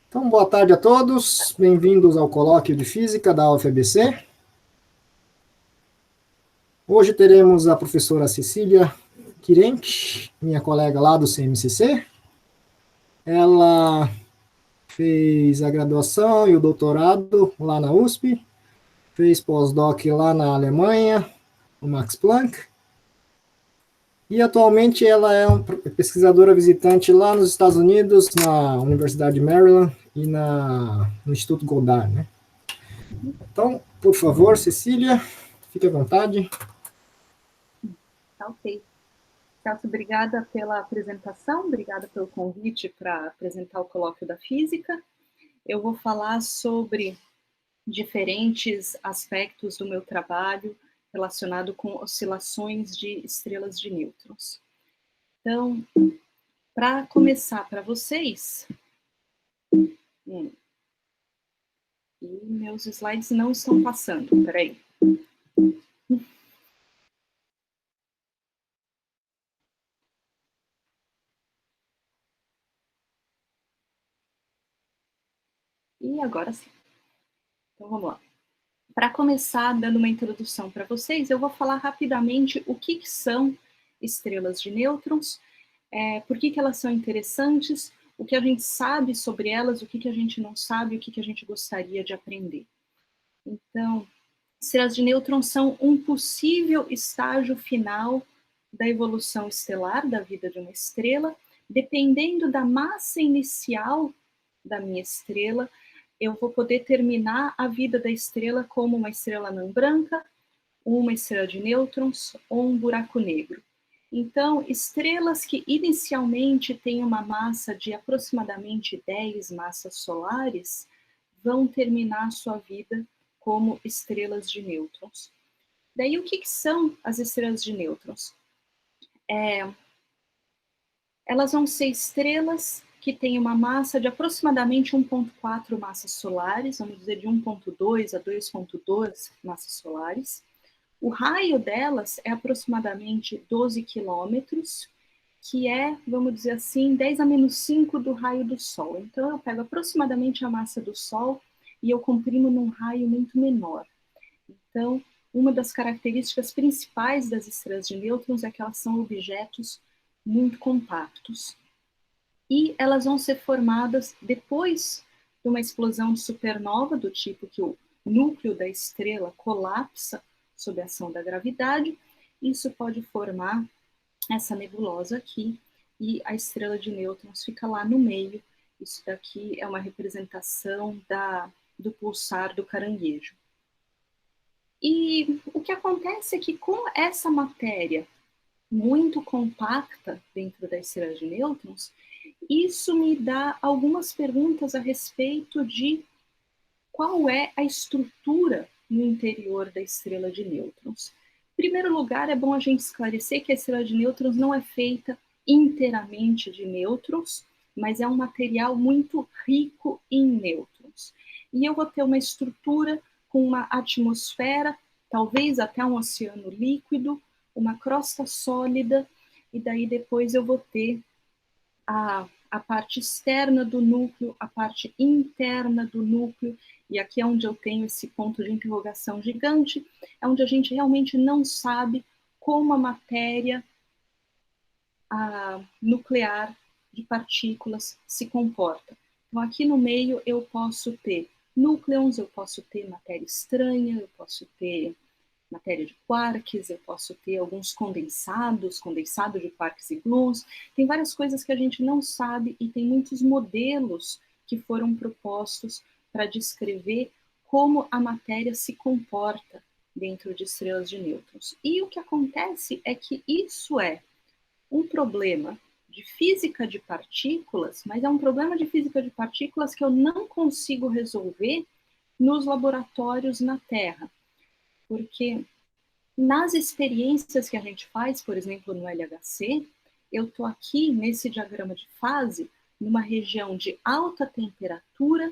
Então, boa tarde a todos, bem-vindos ao colóquio de Física da UFABC. Hoje teremos a professora Cecília Quirenc, minha colega lá do CMCC. Ela fez a graduação e o doutorado lá na USP, fez pós-doc lá na Alemanha, no Max Planck, e atualmente ela é uma pesquisadora visitante lá nos Estados Unidos, na Universidade de Maryland e no Instituto Goddard, né? Então, por favor, Cecília, fique à vontade. Tá ok. Celso, obrigada pela apresentação, obrigada pelo convite para apresentar o colóquio da física. Eu vou falar sobre diferentes aspectos do meu trabalho relacionado com oscilações de estrelas de nêutrons. Então, para começar para vocês, e meus slides não estão passando, peraí. E agora sim. Então vamos lá. Para começar, dando uma introdução para vocês, eu vou falar rapidamente o que são estrelas de nêutrons, por que elas são interessantes, o que a gente sabe sobre elas, o que a gente não sabe, o que a gente gostaria de aprender. Então, estrelas de nêutrons são um possível estágio final da evolução estelar, da vida de uma estrela. Dependendo da massa inicial da minha estrela, eu vou poder terminar a vida da estrela como uma estrela anã branca, uma estrela de nêutrons ou um buraco negro. Então, estrelas que inicialmente têm uma massa de aproximadamente 10 massas solares vão terminar sua vida como estrelas de nêutrons. Daí, o que são as estrelas de nêutrons? Elas vão ser estrelas que têm uma massa de aproximadamente 1,4 massas solares, vamos dizer de 1,2 a 2,2 massas solares. O raio delas é aproximadamente 12 quilômetros, que é, vamos dizer assim, 10 a menos 5 do raio do Sol. Então, eu pego aproximadamente a massa do Sol e eu comprimo num raio muito menor. Então, uma das características principais das estrelas de nêutrons é que elas são objetos muito compactos. E elas vão ser formadas depois de uma explosão de supernova, do tipo que o núcleo da estrela colapsa sob a ação da gravidade. Isso pode formar essa nebulosa aqui, e a estrela de nêutrons fica lá no meio. Isso daqui é uma representação do pulsar do caranguejo. E o que acontece é que com essa matéria muito compacta dentro da estrela de nêutrons, isso me dá algumas perguntas a respeito de qual é a estrutura no interior da estrela de nêutrons. Em primeiro lugar, é bom a gente esclarecer que a estrela de nêutrons não é feita inteiramente de nêutrons, mas é um material muito rico em nêutrons. E eu vou ter uma estrutura com uma atmosfera, talvez até um oceano líquido, uma crosta sólida, e daí depois eu vou ter a parte externa do núcleo, a parte interna do núcleo, e aqui é onde eu tenho esse ponto de interrogação gigante, é onde a gente realmente não sabe como a matéria nuclear de partículas se comporta. Então, aqui no meio eu posso ter núcleons, eu posso ter matéria estranha, eu posso ter matéria de quarks, eu posso ter alguns condensado de quarks e gluons. Tem várias coisas que a gente não sabe e tem muitos modelos que foram propostos para descrever como a matéria se comporta dentro de estrelas de nêutrons. E o que acontece é que isso é um problema de física de partículas, mas é um problema de física de partículas que eu não consigo resolver nos laboratórios na Terra. Porque nas experiências que a gente faz, por exemplo, no LHC, eu estou aqui nesse diagrama de fase, numa região de alta temperatura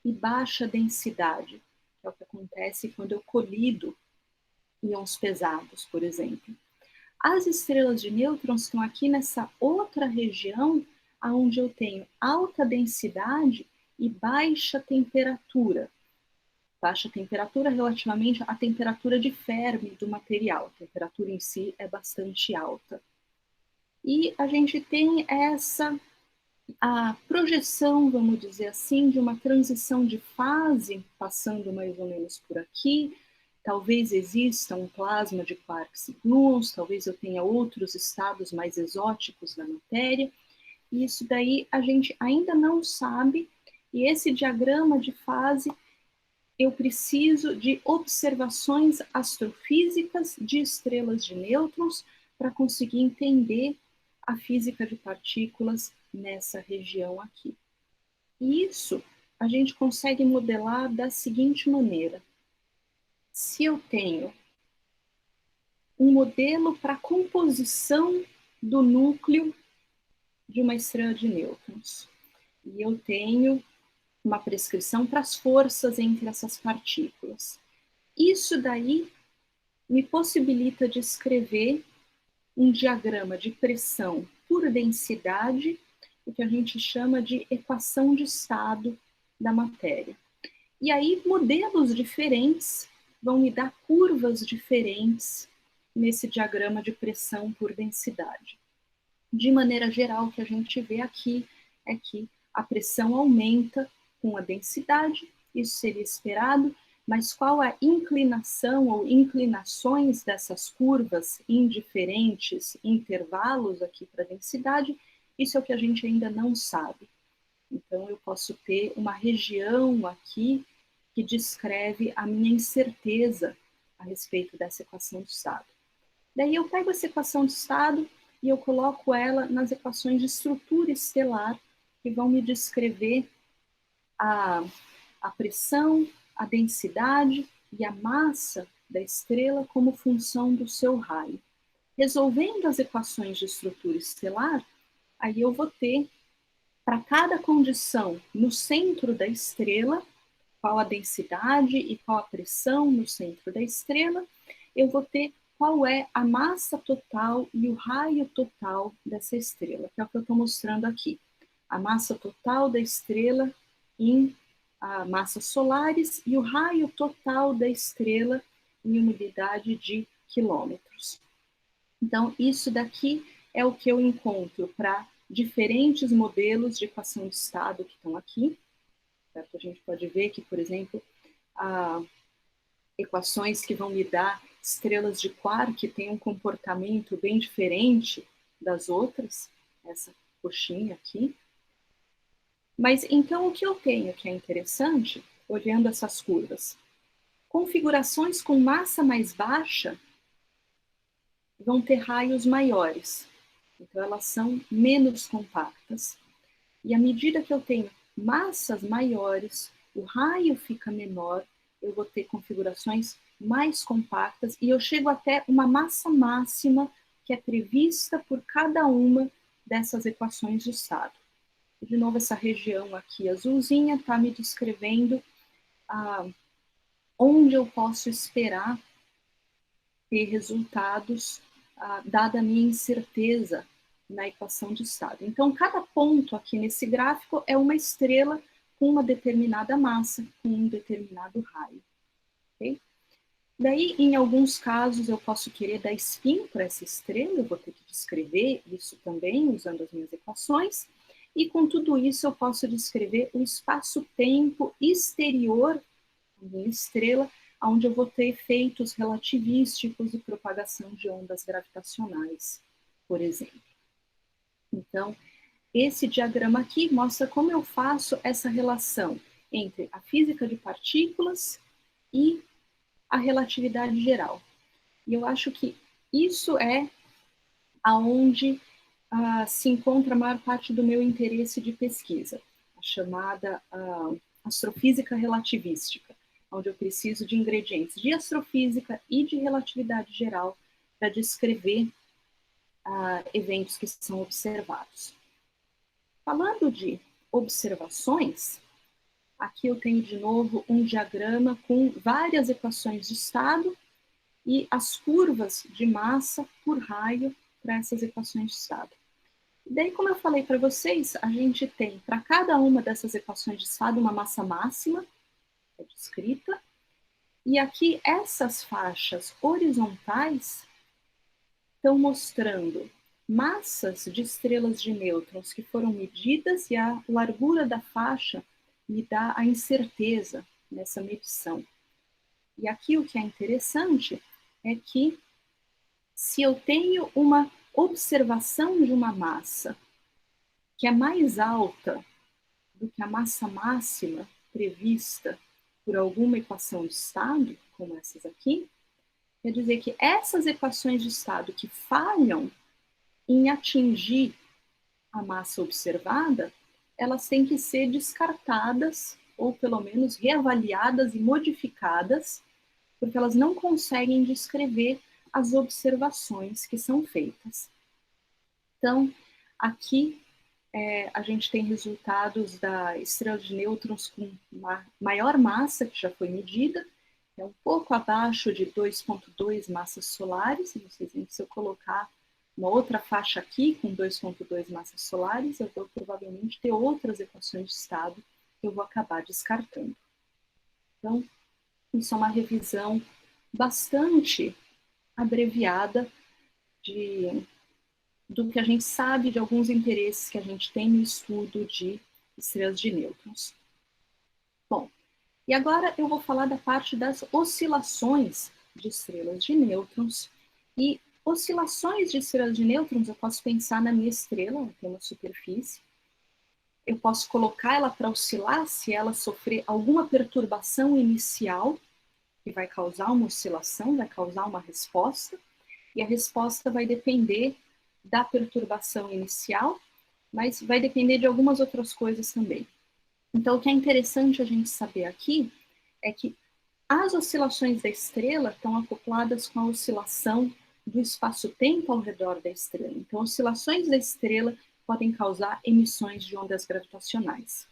e baixa densidade, que é o que acontece quando eu colido íons pesados, por exemplo. As estrelas de nêutrons estão aqui nessa outra região, onde eu tenho alta densidade e baixa temperatura. Baixa temperatura relativamente à temperatura de Fermi do material. A temperatura em si é bastante alta. E a gente tem a projeção, vamos dizer assim, de uma transição de fase, passando mais ou menos por aqui. Talvez exista um plasma de quarks e gluons, talvez eu tenha outros estados mais exóticos da matéria. E isso daí a gente ainda não sabe. E esse diagrama de fase, eu preciso de observações astrofísicas de estrelas de nêutrons para conseguir entender a física de partículas nessa região aqui. E isso a gente consegue modelar da seguinte maneira. Se eu tenho um modelo para a composição do núcleo de uma estrela de nêutrons, e eu tenho uma prescrição para as forças entre essas partículas. Isso daí me possibilita descrever um diagrama de pressão por densidade, o que a gente chama de equação de estado da matéria. E aí, modelos diferentes vão me dar curvas diferentes nesse diagrama de pressão por densidade. De maneira geral, o que a gente vê aqui é que a pressão aumenta com a densidade, isso seria esperado, mas qual a inclinação ou inclinações dessas curvas em diferentes intervalos aqui para a densidade, isso é o que a gente ainda não sabe. Então, eu posso ter uma região aqui que descreve a minha incerteza a respeito dessa equação de estado. Daí eu pego essa equação de estado e eu coloco ela nas equações de estrutura estelar, que vão me descrever a pressão, a densidade e a massa da estrela como função do seu raio. Resolvendo as equações de estrutura estelar, aí eu vou ter, para cada condição no centro da estrela, qual a densidade e qual a pressão no centro da estrela, eu vou ter qual é a massa total e o raio total dessa estrela, que é o que eu estou mostrando aqui. A massa total da estrela em massas solares e o raio total da estrela em unidade de quilômetros. Então, isso daqui é o que eu encontro para diferentes modelos de equação de estado que estão aqui. Certo? A gente pode ver que, por exemplo, equações que vão me dar estrelas de quark têm um comportamento bem diferente das outras, essa coxinha aqui. Mas então o que eu tenho que é interessante, olhando essas curvas? Configurações com massa mais baixa vão ter raios maiores. Então elas são menos compactas. E à medida que eu tenho massas maiores, o raio fica menor, eu vou ter configurações mais compactas e eu chego até uma massa máxima que é prevista por cada uma dessas equações de estado. De novo, essa região aqui azulzinha está me descrevendo onde eu posso esperar ter resultados, dada a minha incerteza na equação de estado. Então, cada ponto aqui nesse gráfico é uma estrela com uma determinada massa, com um determinado raio. Okay? Daí, em alguns casos, eu posso querer dar spin para essa estrela, eu vou ter que descrever isso também, usando as minhas equações. E com tudo isso eu posso descrever o espaço-tempo exterior da minha estrela, onde eu vou ter efeitos relativísticos e propagação de ondas gravitacionais, por exemplo. Então, esse diagrama aqui mostra como eu faço essa relação entre a física de partículas e a relatividade geral. E eu acho que isso é aonde se encontra a maior parte do meu interesse de pesquisa, a chamada astrofísica relativística, onde eu preciso de ingredientes de astrofísica e de relatividade geral para descrever eventos que são observados. Falando de observações, aqui eu tenho de novo um diagrama com várias equações de estado e as curvas de massa por raio para essas equações de estado. Daí, como eu falei para vocês, a gente tem para cada uma dessas equações de estado uma massa máxima, que é descrita, e aqui essas faixas horizontais estão mostrando massas de estrelas de nêutrons que foram medidas e a largura da faixa me dá a incerteza nessa medição. E aqui o que é interessante é que se eu tenho uma observação de uma massa que é mais alta do que a massa máxima prevista por alguma equação de estado, como essas aqui, quer dizer que essas equações de estado que falham em atingir a massa observada, elas têm que ser descartadas ou pelo menos reavaliadas e modificadas, porque elas não conseguem descrever as observações que são feitas. Então, aqui a gente tem resultados da estrela de nêutrons com maior massa que já foi medida, é um pouco abaixo de 2,2 massas solares. Vocês veem que se eu colocar uma outra faixa aqui com 2,2 massas solares, eu vou provavelmente ter outras equações de estado que eu vou acabar descartando. Então, isso é uma revisão bastante abreviada do que a gente sabe de alguns interesses que a gente tem no estudo de estrelas de nêutrons. Bom, e agora eu vou falar da parte das oscilações de estrelas de nêutrons. E oscilações de estrelas de nêutrons, eu posso pensar na minha estrela, ela tem uma superfície. Eu posso colocar ela para oscilar se ela sofrer alguma perturbação inicial, que vai causar uma oscilação, vai causar uma resposta. E a resposta vai depender da perturbação inicial, mas vai depender de algumas outras coisas também. Então, o que é interessante a gente saber aqui é que as oscilações da estrela estão acopladas com a oscilação do espaço-tempo ao redor da estrela. Então, oscilações da estrela podem causar emissões de ondas gravitacionais.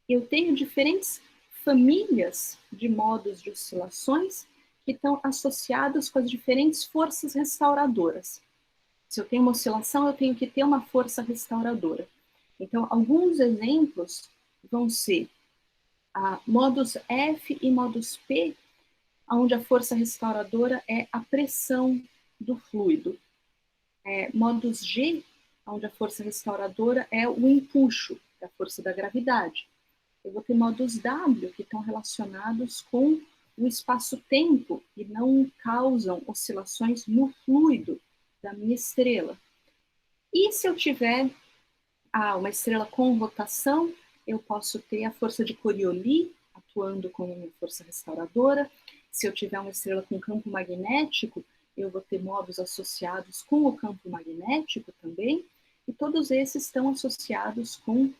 Eu tenho diferentes famílias de modos de oscilações que estão associados com as diferentes forças restauradoras. Se eu tenho uma oscilação, eu tenho que ter uma força restauradora. Então, alguns exemplos vão ser modos F e modos P, onde a força restauradora é a pressão do fluido. Modos G, onde a força restauradora é o empuxo da força da gravidade. Eu vou ter modos W, que estão relacionados com o espaço-tempo e não causam oscilações no fluido da minha estrela. E se eu tiver uma estrela com rotação, eu posso ter a força de Coriolis atuando como minha força restauradora. Se eu tiver uma estrela com campo magnético, eu vou ter modos associados com o campo magnético também, e todos esses estão associados com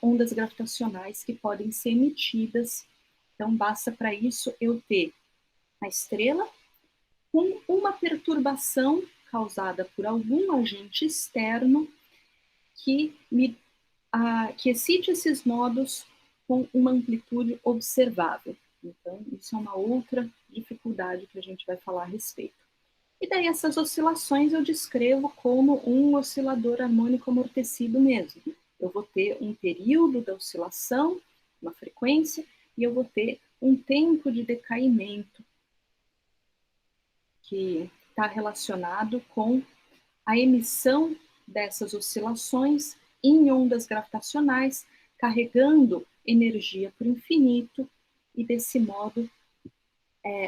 ondas gravitacionais que podem ser emitidas. Então, basta para isso eu ter a estrela com uma perturbação causada por algum agente externo que excite esses modos com uma amplitude observável. Então, isso é uma outra dificuldade que a gente vai falar a respeito. E daí essas oscilações eu descrevo como um oscilador harmônico amortecido mesmo. Eu vou ter um período da oscilação, uma frequência, e eu vou ter um tempo de decaimento que está relacionado com a emissão dessas oscilações em ondas gravitacionais, carregando energia para o infinito e, desse modo,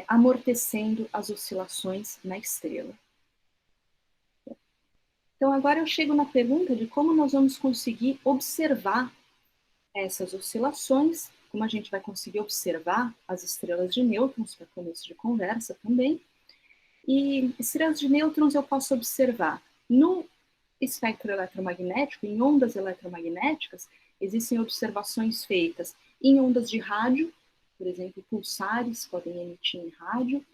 amortecendo as oscilações na estrela. Então, agora eu chego na pergunta de como nós vamos conseguir observar essas oscilações, como a gente vai conseguir observar as estrelas de nêutrons, para começo de conversa também. E estrelas de nêutrons eu posso observar no espectro eletromagnético, em ondas eletromagnéticas. Existem observações feitas em ondas de rádio, por exemplo, pulsares podem emitir em rádio.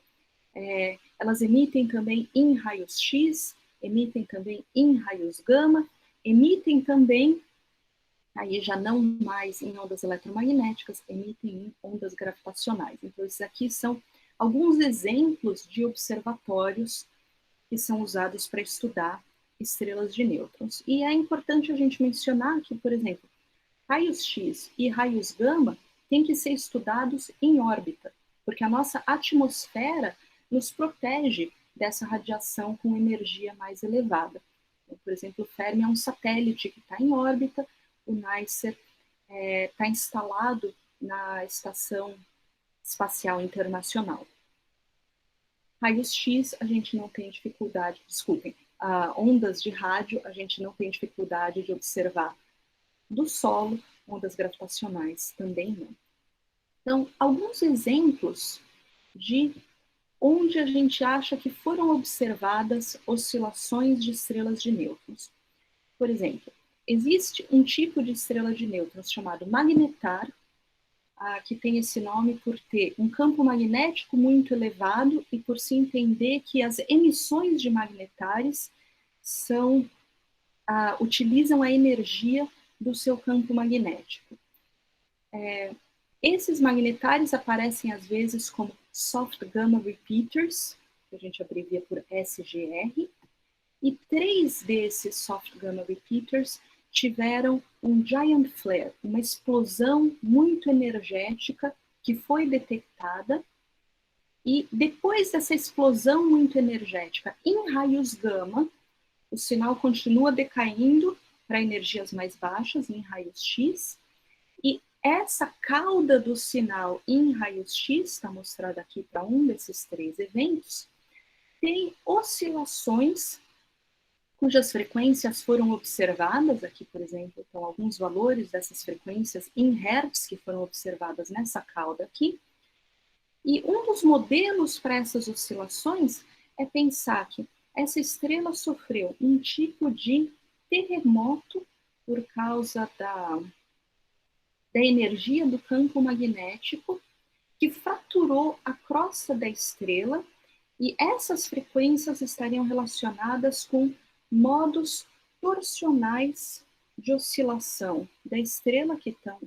Elas emitem também em raios X, emitem também em raios gama, emitem também, aí já não mais em ondas eletromagnéticas, emitem em ondas gravitacionais. Então, esses aqui são alguns exemplos de observatórios que são usados para estudar estrelas de nêutrons. E é importante a gente mencionar que, por exemplo, raios X e raios gama têm que ser estudados em órbita, porque a nossa atmosfera nos protege dessa radiação com energia mais elevada. Então, por exemplo, o Fermi é um satélite que está em órbita, o NICER está instalado na Estação Espacial Internacional. Raios X, a gente não tem dificuldade, desculpem, ondas de rádio, a gente não tem dificuldade de observar do solo, ondas gravitacionais também não. Então, alguns exemplos de onde a gente acha que foram observadas oscilações de estrelas de nêutrons. Por exemplo, existe um tipo de estrela de nêutrons chamado magnetar, que tem esse nome por ter um campo magnético muito elevado e por se entender que as emissões de magnetares utilizam a energia do seu campo magnético. Esses magnetares aparecem às vezes como soft gamma repeaters, que a gente abrevia por SGR, e 3 desses soft gamma repeaters tiveram um giant flare, uma explosão muito energética que foi detectada, e depois dessa explosão muito energética em raios gama, o sinal continua decaindo para energias mais baixas em raios X, e essa cauda do sinal em raios X, está mostrada aqui para um desses 3 eventos, tem oscilações cujas frequências foram observadas, aqui, por exemplo, estão alguns valores dessas frequências em hertz que foram observadas nessa cauda aqui. E um dos modelos para essas oscilações é pensar que essa estrela sofreu um tipo de terremoto por causa da energia do campo magnético que fraturou a crosta da estrela, e essas frequências estariam relacionadas com modos torsionais de oscilação da estrela que estão,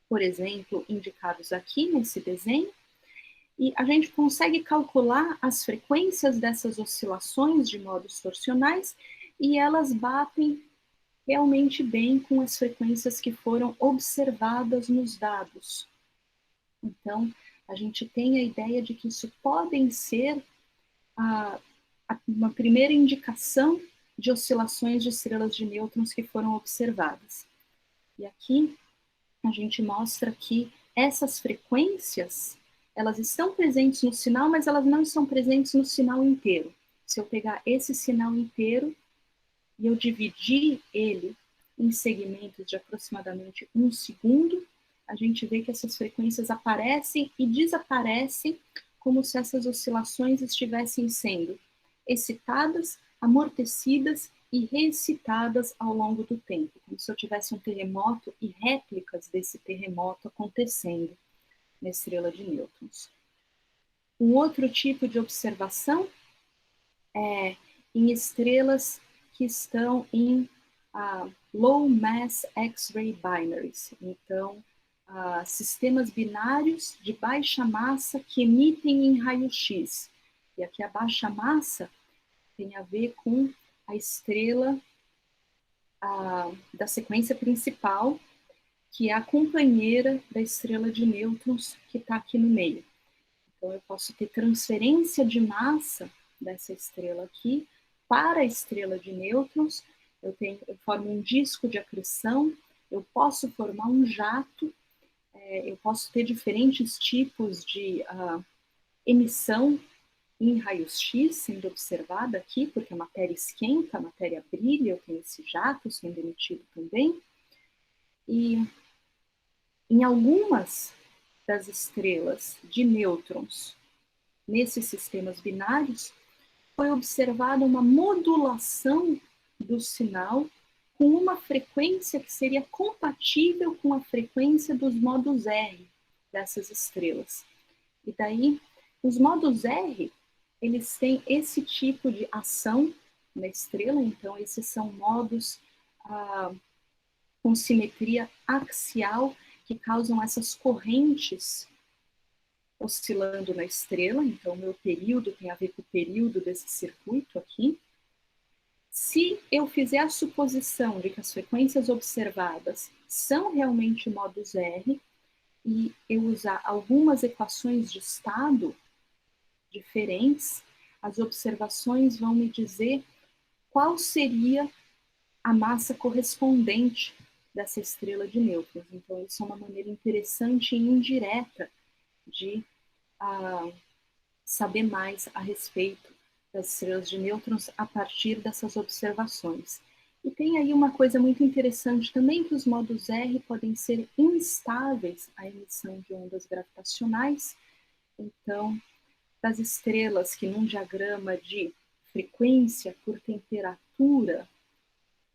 por exemplo, indicados aqui nesse desenho, e a gente consegue calcular as frequências dessas oscilações de modos torsionais e elas batem realmente bem com as frequências que foram observadas nos dados. Então, a gente tem a ideia de que isso podem ser uma primeira indicação de oscilações de estrelas de nêutrons que foram observadas. E aqui a gente mostra que essas frequências, elas estão presentes no sinal, mas elas não estão presentes no sinal inteiro. Se eu pegar esse sinal inteiro e eu dividir ele em segmentos de aproximadamente 1 segundo, a gente vê que essas frequências aparecem e desaparecem como se essas oscilações estivessem sendo excitadas, amortecidas e reexcitadas ao longo do tempo, como se eu tivesse um terremoto e réplicas desse terremoto acontecendo na estrela de nêutrons. Um outro tipo de observação é em estrelas que estão em low mass X-ray binaries, então sistemas binários de baixa massa que emitem em raio-x. E aqui a baixa massa tem a ver com a estrela da sequência principal, que é a companheira da estrela de nêutrons que está aqui no meio. Então, eu posso ter transferência de massa dessa estrela aqui para a estrela de nêutrons, eu formo um disco de acreção, eu posso formar um jato, eu posso ter diferentes tipos de emissão em raios-x sendo observada aqui, porque a matéria esquenta, a matéria brilha, eu tenho esse jato sendo emitido também. E em algumas das estrelas de nêutrons, nesses sistemas binários, foi observada uma modulação do sinal com uma frequência que seria compatível com a frequência dos modos R dessas estrelas. E daí, os modos R, eles têm esse tipo de ação na estrela, então esses são modos com simetria axial que causam essas correntes oscilando na estrela, então o meu período tem a ver com o período desse circuito aqui. Se eu fizer a suposição de que as frequências observadas são realmente modos R, e eu usar algumas equações de estado diferentes, as observações vão me dizer qual seria a massa correspondente dessa estrela de nêutrons. Então, isso é uma maneira interessante e indireta de saber mais a respeito das estrelas de nêutrons a partir dessas observações. E tem aí uma coisa muito interessante também, que os modos R podem ser instáveis à emissão de ondas gravitacionais. Então, das estrelas que num diagrama de frequência por temperatura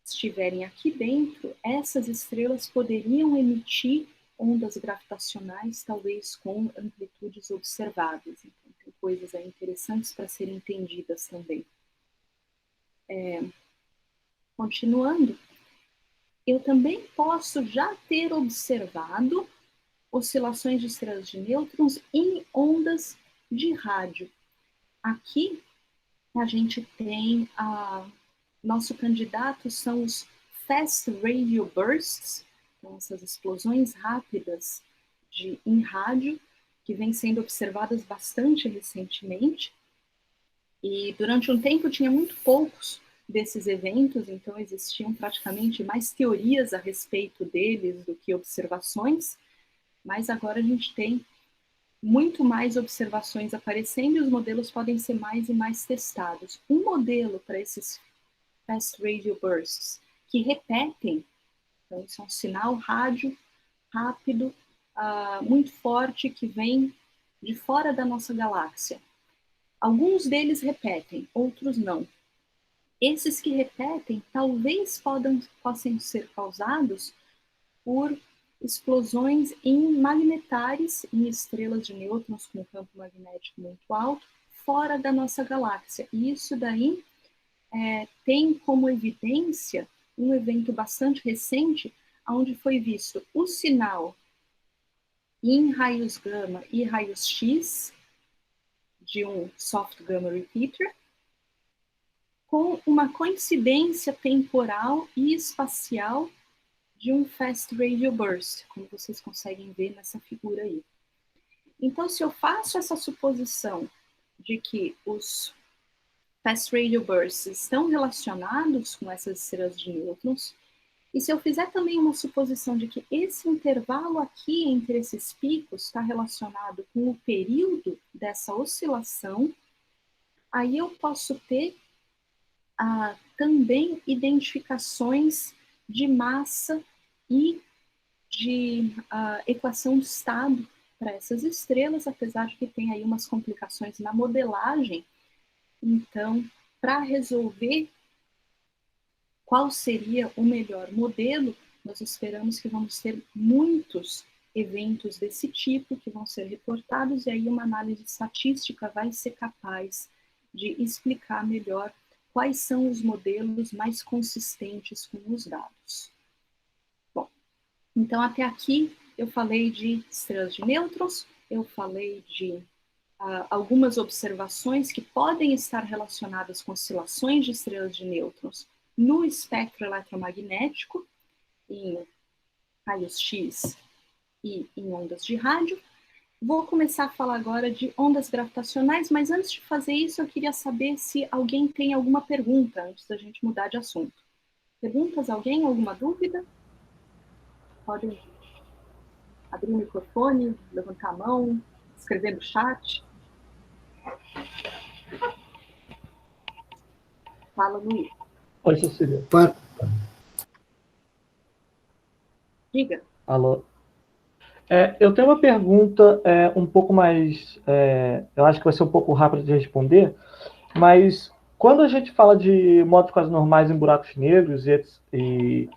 estiverem aqui dentro, essas estrelas poderiam emitir ondas gravitacionais, talvez com amplitudes observáveis. Então, tem coisas aí interessantes para serem entendidas também. Continuando, eu também posso já ter observado oscilações de estrelas de nêutrons em ondas de rádio. Aqui a gente tem nosso candidato são os Fast Radio Bursts, então essas explosões rápidas em rádio, que vêm sendo observadas bastante recentemente. E durante um tempo tinha muito poucos desses eventos, então existiam praticamente mais teorias a respeito deles do que observações, mas agora a gente tem muito mais observações aparecendo e os modelos podem ser mais e mais testados. Um modelo para esses Fast Radio Bursts que repetem, então isso é um sinal rádio rápido, muito forte, que vem de fora da nossa galáxia. Alguns deles repetem, outros não. Esses que repetem talvez possam ser causados por explosões em magnetares, em estrelas de nêutrons com campo magnético muito alto, fora da nossa galáxia. E isso daí tem como evidência um evento bastante recente, onde foi visto o sinal em raios gama e raios X de um soft gamma repeater, com uma coincidência temporal e espacial de um fast radio burst, como vocês conseguem ver nessa figura aí. Então, se eu faço essa suposição de que os fast radio bursts estão relacionados com essas estrelas de nêutrons, e se eu fizer também uma suposição de que esse intervalo aqui entre esses picos está relacionado com o período dessa oscilação, aí eu posso ter também identificações de massa e de equação de estado para essas estrelas, apesar de que tem aí umas complicações na modelagem. Então, para resolver qual seria o melhor modelo, nós esperamos que vamos ter muitos eventos desse tipo que vão ser reportados, e aí uma análise estatística vai ser capaz de explicar melhor quais são os modelos mais consistentes com os dados. Bom, então até aqui eu falei de estrelas de nêutrons, eu falei de algumas observações que podem estar relacionadas com oscilações de estrelas de nêutrons no espectro eletromagnético, em raios X e em ondas de rádio. Vou começar a falar agora de ondas gravitacionais, mas antes de fazer isso, eu queria saber se alguém tem alguma pergunta, antes da gente mudar de assunto. Perguntas? Alguém? Alguma dúvida? Pode abrir o microfone, levantar a mão, escrever no chat. Fala, Luiz. Oi, Cecília. Diga. Alô. Eu tenho uma pergunta um pouco mais... eu acho que vai ser um pouco rápido de responder, mas quando a gente fala de modos quase normais em buracos negros e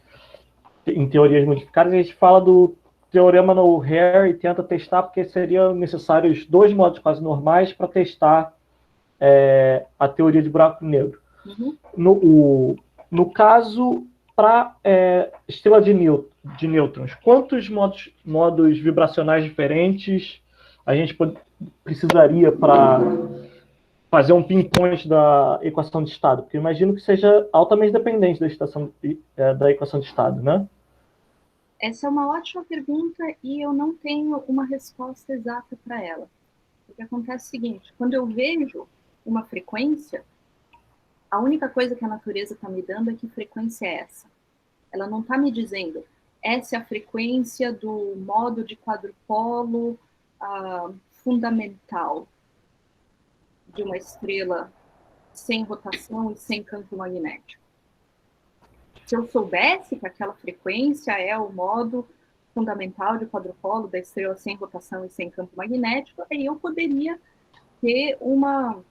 em teorias modificadas, a gente fala do teorema no Hare e tenta testar, porque seriam necessários 2 modos quase normais para testar a teoria de buraco negro. Uhum. No caso, para estrela de nêutrons, quantos modos vibracionais diferentes a gente precisaria para fazer um pinpoint da equação de estado? Porque eu imagino que seja altamente dependente da equação de estado, né? Essa é uma ótima pergunta e eu não tenho uma resposta exata para ela. O que acontece é o seguinte, quando eu vejo uma frequência, a única coisa que a natureza está me dando é que frequência é essa. Ela não está me dizendo, essa é a frequência do modo de quadrupolo fundamental de uma estrela sem rotação e sem campo magnético. Se eu soubesse que aquela frequência é o modo fundamental de quadrupolo da estrela sem rotação e sem campo magnético, aí eu poderia ter uma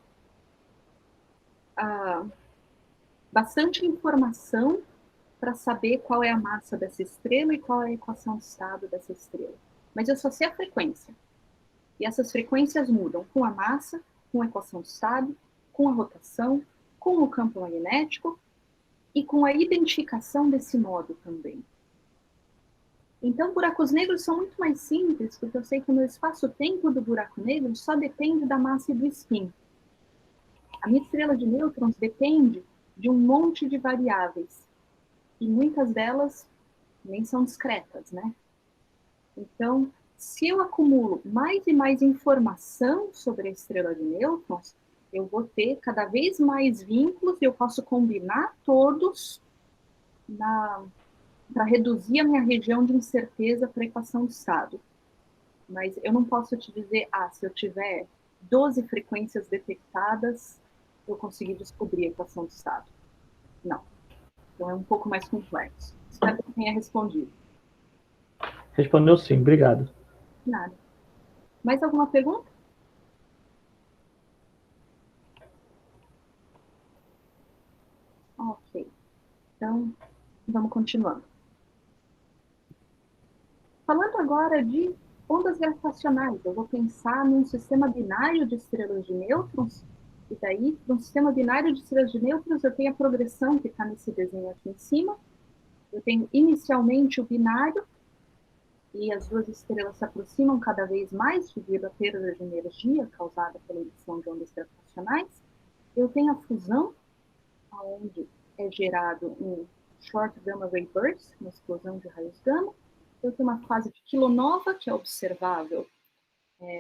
bastante informação para saber qual é a massa dessa estrela e qual é a equação de estado dessa estrela. Mas eu só sei a frequência. E essas frequências mudam com a massa, com a equação de estado, com a rotação, com o campo magnético e com a identificação desse modo também. Então, buracos negros são muito mais simples, porque eu sei que o meu espaço-tempo do buraco negro só depende da massa e do spin. A minha estrela de nêutrons depende de um monte de variáveis, e muitas delas nem são discretas, né? Então, se eu acumulo mais e mais informação sobre a estrela de nêutrons, eu vou ter cada vez mais vínculos e eu posso combinar todos para reduzir a minha região de incerteza para a equação de estado. Mas eu não posso te dizer, se eu tiver 12 frequências detectadas, eu consegui descobrir a equação de estado. Não. Então é um pouco mais complexo. Espero que eu tenha respondido. Respondeu sim, obrigado. Nada. Mais alguma pergunta? Ok. Então, vamos continuando. Falando agora de ondas gravitacionais, eu vou pensar num sistema binário de estrelas de nêutrons, e daí, para um sistema binário de estrelas de nêutrons, eu tenho a progressão que está nesse desenho aqui em cima. Eu tenho inicialmente o binário, e as duas estrelas se aproximam cada vez mais devido à perda de energia causada pela emissão de ondas gravitacionais. Eu tenho a fusão, onde é gerado um short gamma ray burst, uma explosão de raios gama. Eu tenho uma fase de quilonova, que é observável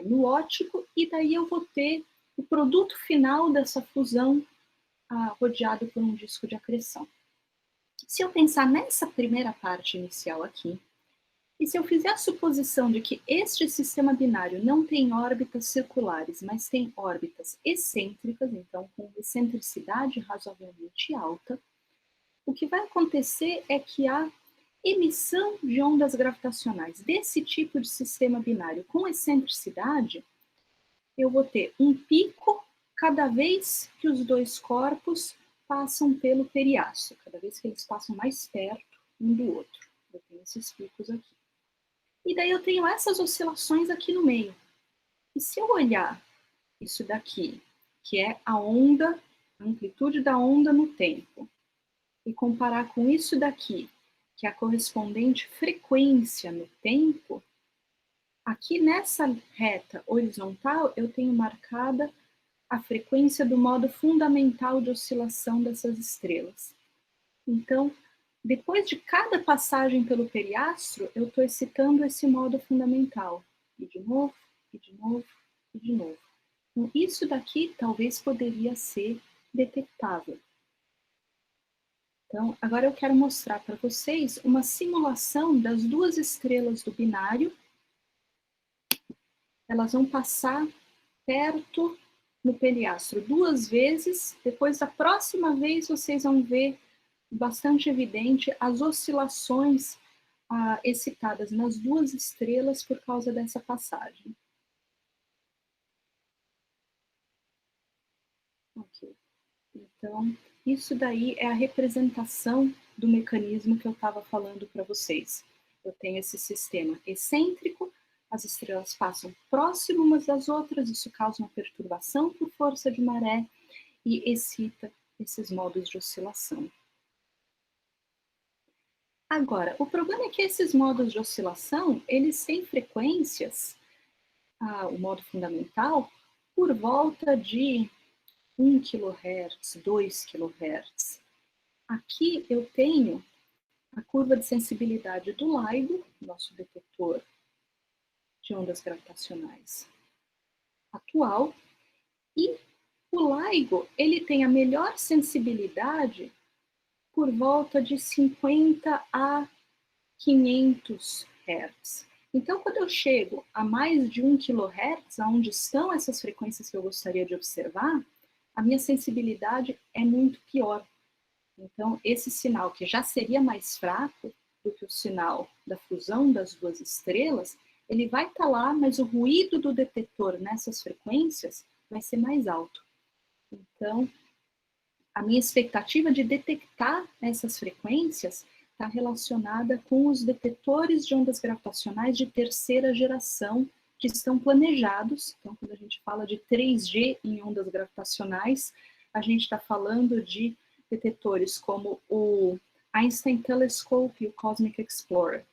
no óptico, e daí eu vou ter o produto final dessa fusão rodeado por um disco de acreção. Se eu pensar nessa primeira parte inicial aqui, e se eu fizer a suposição de que este sistema binário não tem órbitas circulares, mas tem órbitas excêntricas, então com excentricidade razoavelmente alta, o que vai acontecer é que a emissão de ondas gravitacionais desse tipo de sistema binário com excentricidade, eu vou ter um pico cada vez que os dois corpos passam pelo periastro, cada vez que eles passam mais perto um do outro. Eu tenho esses picos aqui. E daí eu tenho essas oscilações aqui no meio. E se eu olhar isso daqui, que é a onda, a amplitude da onda no tempo, e comparar com isso daqui, que é a correspondente frequência no tempo, aqui nessa reta horizontal eu tenho marcada a frequência do modo fundamental de oscilação dessas estrelas. Então, depois de cada passagem pelo periastro, eu estou excitando esse modo fundamental. E de novo, e de novo, e de novo. Então, isso daqui talvez poderia ser detectável. Então, agora eu quero mostrar para vocês uma simulação das duas estrelas do binário. Elas vão passar perto no periastro 2 vezes. Depois, da próxima vez, vocês vão ver bastante evidente as oscilações excitadas nas duas estrelas por causa dessa passagem. Ok. Então, isso daí é a representação do mecanismo que eu estava falando para vocês. Eu tenho esse sistema excêntrico, as estrelas passam próximo umas das outras, isso causa uma perturbação por força de maré e excita esses modos de oscilação. Agora, o problema é que esses modos de oscilação, eles têm frequências, o modo fundamental, por volta de 1 kHz, 2 kHz. Aqui eu tenho a curva de sensibilidade do LIGO, nosso detector de ondas gravitacionais atual, e o LIGO, ele tem a melhor sensibilidade por volta de 50 a 500 Hz. Então, quando eu chego a mais de 1 kHz, onde estão essas frequências que eu gostaria de observar, a minha sensibilidade é muito pior. Então, esse sinal, que já seria mais fraco do que o sinal da fusão das duas estrelas, ele vai estar lá, mas o ruído do detetor nessas frequências vai ser mais alto. Então, a minha expectativa de detectar essas frequências está relacionada com os detetores de ondas gravitacionais de terceira geração que estão planejados. Então, quando a gente fala de 3G em ondas gravitacionais, a gente está falando de detetores como o Einstein Telescope e o Cosmic Explorer,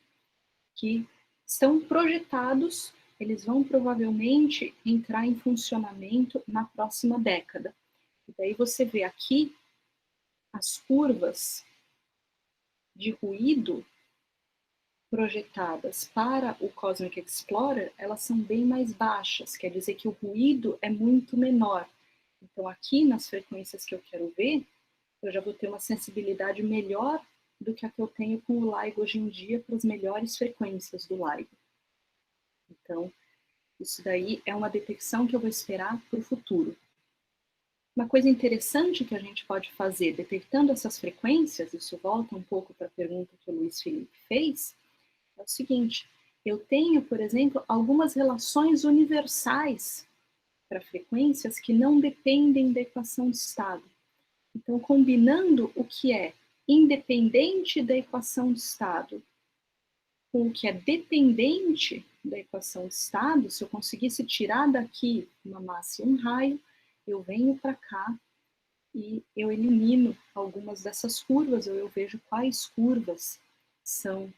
que estão projetados, eles vão provavelmente entrar em funcionamento na próxima década. E daí você vê aqui as curvas de ruído projetadas para o Cosmic Explorer, elas são bem mais baixas, quer dizer que o ruído é muito menor. Então aqui nas frequências que eu quero ver, eu já vou ter uma sensibilidade melhor do que a que eu tenho com o LIGO hoje em dia para as melhores frequências do LIGO. Então, isso daí é uma detecção que eu vou esperar para o futuro. Uma coisa interessante que a gente pode fazer detectando essas frequências, isso volta um pouco para a pergunta que o Luiz Felipe fez, é o seguinte: eu tenho, por exemplo, algumas relações universais para frequências que não dependem da equação de estado. Então, combinando o que é independente da equação de estado com o que é dependente da equação de estado, se eu conseguisse tirar daqui uma massa e um raio, eu venho para cá e eu elimino algumas dessas curvas, ou eu vejo quais curvas são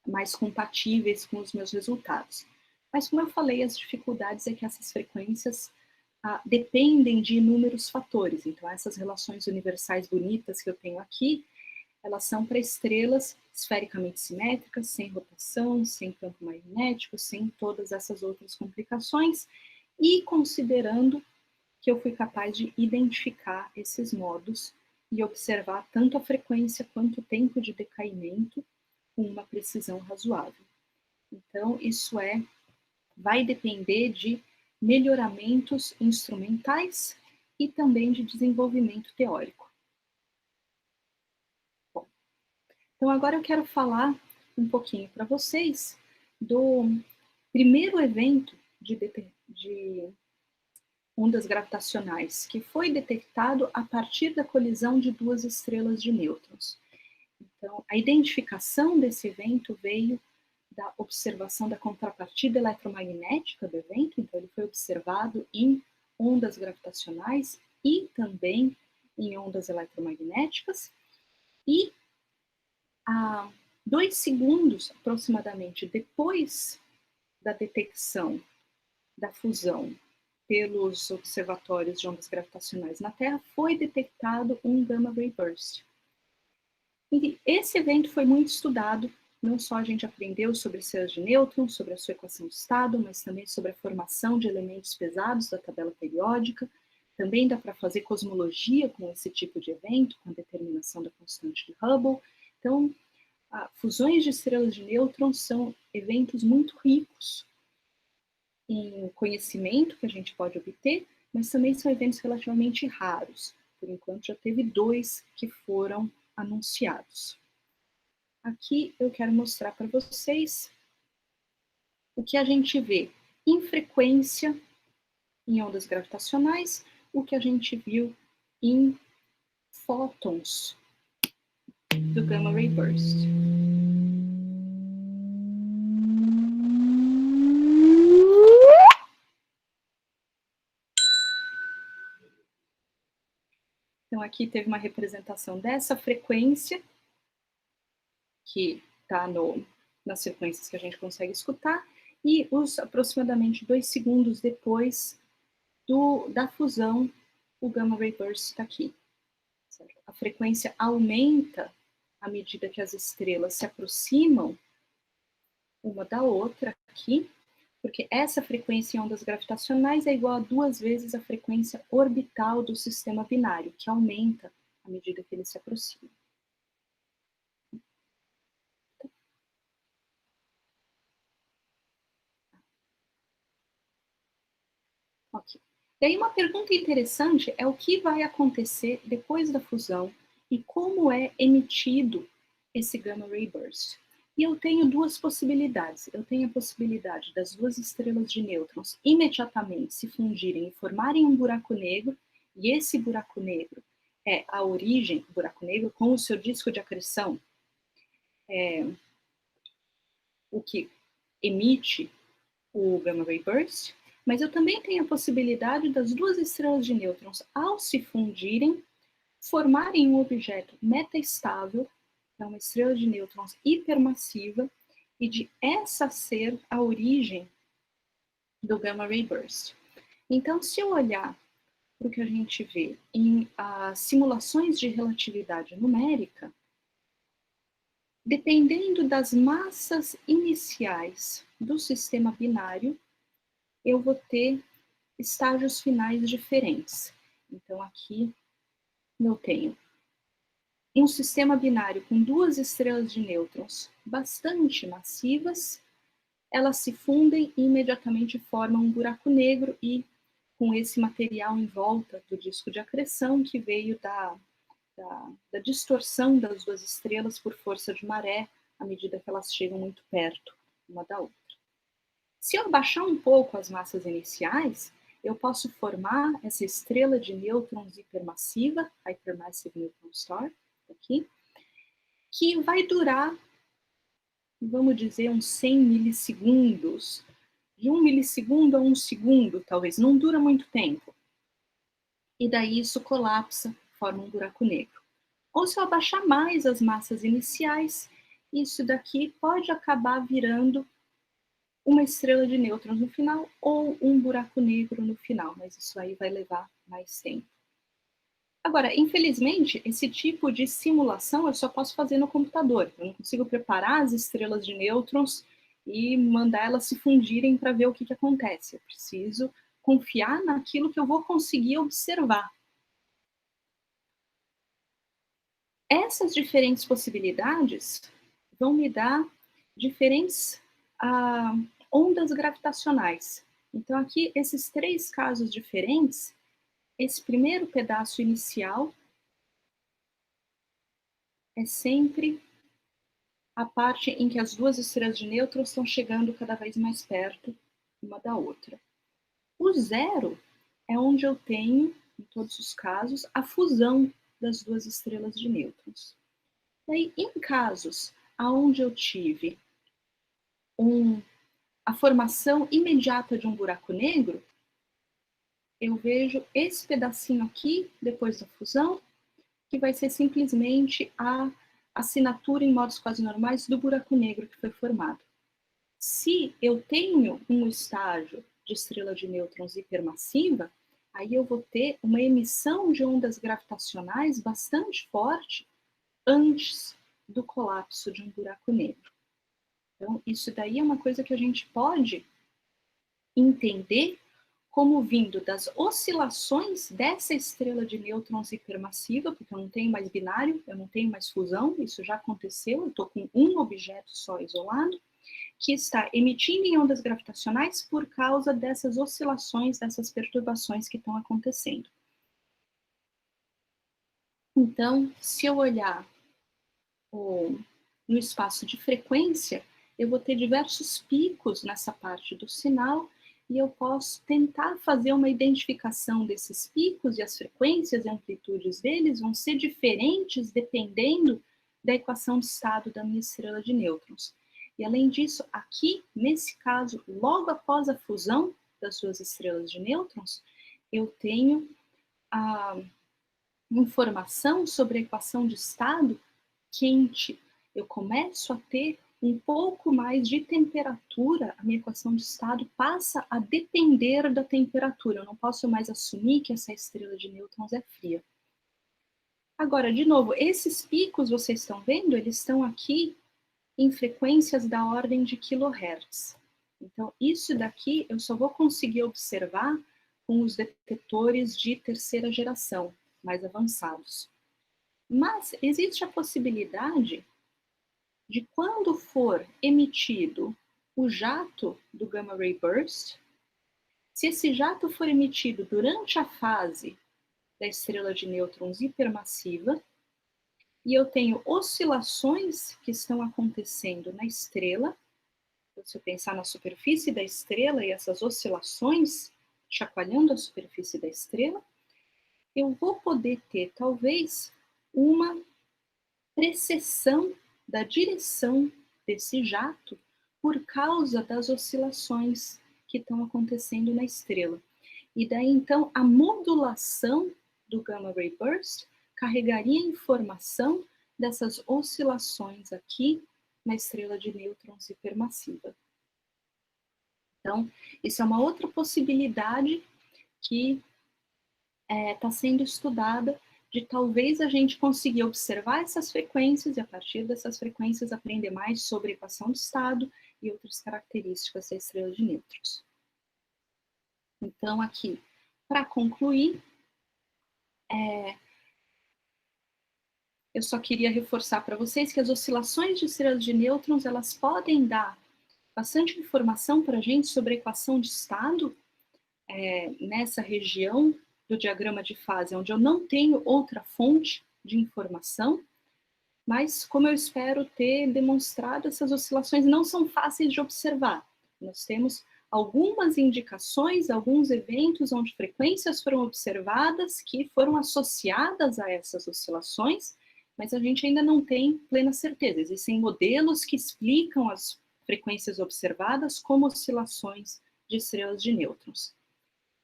mais compatíveis com os meus resultados. Mas, como eu falei, as dificuldades é que essas frequências dependem de inúmeros fatores. Então, essas relações universais bonitas que eu tenho aqui, elas são para estrelas esfericamente simétricas, sem rotação, sem campo magnético, sem todas essas outras complicações, e considerando que eu fui capaz de identificar esses modos e observar tanto a frequência quanto o tempo de decaimento com uma precisão razoável. Então, isso vai depender de melhoramentos instrumentais e também de desenvolvimento teórico. Bom, então agora eu quero falar um pouquinho para vocês do primeiro evento de ondas gravitacionais que foi detectado a partir da colisão de duas estrelas de nêutrons. Então, a identificação desse evento veio da observação da contrapartida eletromagnética do evento, então ele foi observado em ondas gravitacionais e também em ondas eletromagnéticas, e a 2 segundos aproximadamente depois da detecção da fusão pelos observatórios de ondas gravitacionais na Terra, foi detectado um gamma ray burst. E esse evento foi muito estudado. Não só a gente aprendeu sobre estrelas de nêutrons, sobre a sua equação de estado, mas também sobre a formação de elementos pesados da tabela periódica. Também dá para fazer cosmologia com esse tipo de evento, com a determinação da constante de Hubble. Então, fusões de estrelas de nêutrons são eventos muito ricos em conhecimento que a gente pode obter, mas também são eventos relativamente raros. Por enquanto, já teve 2 que foram anunciados. Aqui eu quero mostrar para vocês o que a gente vê em frequência em ondas gravitacionais, o que a gente viu em fótons do gamma ray burst. Então aqui teve uma representação dessa frequência que está nas frequências que a gente consegue escutar, e aproximadamente 2 segundos depois da fusão, o gamma ray burst está aqui. Certo? A frequência aumenta à medida que as estrelas se aproximam uma da outra aqui, porque essa frequência em ondas gravitacionais é igual a 2 vezes a frequência orbital do sistema binário, que aumenta à medida que ele se aproxima. Ok. E aí uma pergunta interessante é o que vai acontecer depois da fusão e como é emitido esse gamma ray burst. E eu tenho 2 possibilidades. Eu tenho a possibilidade das 2 estrelas de nêutrons imediatamente se fundirem e formarem um buraco negro, e esse buraco negro é a origem do buraco negro com o seu disco de acreção, o que emite o gamma ray burst, mas eu também tenho a possibilidade das 2 estrelas de nêutrons, ao se fundirem, formarem um objeto metaestável, que é uma estrela de nêutrons hipermassiva, e de essa ser a origem do gamma ray burst. Então, se eu olhar para o que a gente vê em simulações de relatividade numérica, dependendo das massas iniciais do sistema binário, eu vou ter estágios finais diferentes. Então, aqui eu tenho um sistema binário com 2 estrelas de nêutrons bastante massivas, elas se fundem e imediatamente formam um buraco negro, e com esse material em volta do disco de acreção que veio da distorção das 2 estrelas por força de maré, à medida que elas chegam muito perto uma da outra. Se eu abaixar um pouco as massas iniciais, eu posso formar essa estrela de nêutrons hipermassiva, Hypermassive Neutron Star, aqui, que vai durar, vamos dizer, uns 100 milissegundos, de 1 milissegundo a 1 segundo, talvez, não dura muito tempo. E daí isso colapsa, forma um buraco negro. Ou se eu abaixar mais as massas iniciais, isso daqui pode acabar virando uma estrela de nêutrons no final ou um buraco negro no final, mas isso aí vai levar mais tempo. Agora, infelizmente, esse tipo de simulação eu só posso fazer no computador. Eu não consigo preparar as estrelas de nêutrons e mandar elas se fundirem para ver o que acontece. Eu preciso confiar naquilo que eu vou conseguir observar. Essas diferentes possibilidades vão me dar diferentes ondas gravitacionais. Então, aqui, esses 3 casos diferentes, esse primeiro pedaço inicial é sempre a parte em que as 2 estrelas de nêutrons estão chegando cada vez mais perto uma da outra. O zero é onde eu tenho, em todos os casos, a fusão das 2 estrelas de nêutrons. E aí, em casos onde eu tive a formação imediata de um buraco negro, eu vejo esse pedacinho aqui, depois da fusão, que vai ser simplesmente a assinatura em modos quase normais do buraco negro que foi formado. Se eu tenho um estágio de estrela de nêutrons hipermassiva, aí eu vou ter uma emissão de ondas gravitacionais bastante forte antes do colapso de um buraco negro. Então, isso daí é uma coisa que a gente pode entender como vindo das oscilações dessa estrela de nêutrons hipermassiva, porque eu não tenho mais binário, eu não tenho mais fusão, isso já aconteceu, eu estou com um objeto só isolado, que está emitindo em ondas gravitacionais por causa dessas oscilações, dessas perturbações que estão acontecendo. Então, se eu olhar no espaço de frequência, eu vou ter diversos picos nessa parte do sinal, e eu posso tentar fazer uma identificação desses picos, e as frequências e amplitudes deles vão ser diferentes dependendo da equação de estado da minha estrela de nêutrons. E além disso, aqui, nesse caso, logo após a fusão das 2 estrelas de nêutrons, eu tenho a informação sobre a equação de estado quente. Eu começo a ter um pouco mais de temperatura, a minha equação de estado passa a depender da temperatura. Eu não posso mais assumir que essa estrela de nêutrons é fria. Agora, de novo, esses picos, vocês estão vendo? Eles estão aqui em frequências da ordem de kHz. Então, isso daqui eu só vou conseguir observar com os detectores de terceira geração, mais avançados. Mas existe a possibilidade de quando for emitido o jato do gamma ray burst, se esse jato for emitido durante a fase da estrela de nêutrons hipermassiva, e eu tenho oscilações que estão acontecendo na estrela, se eu pensar na superfície da estrela e essas oscilações chacoalhando a superfície da estrela, eu vou poder ter, talvez, uma precessão da direção desse jato por causa das oscilações que estão acontecendo na estrela. E daí, então, a modulação do gamma ray burst carregaria informação dessas oscilações aqui na estrela de nêutrons hipermassiva. Então, isso é uma outra possibilidade que está sendo estudada, de talvez a gente conseguir observar essas frequências e, a partir dessas frequências, aprender mais sobre a equação de estado e outras características da estrela de nêutrons. Então, aqui, para concluir, eu só queria reforçar para vocês que as oscilações de estrelas de nêutrons, elas podem dar bastante informação para a gente sobre a equação de estado nessa região do diagrama de fase, onde eu não tenho outra fonte de informação, mas como eu espero ter demonstrado, essas oscilações não são fáceis de observar. Nós temos algumas indicações, alguns eventos onde frequências foram observadas que foram associadas a essas oscilações, mas a gente ainda não tem plena certeza. Existem modelos que explicam as frequências observadas como oscilações de estrelas de nêutrons.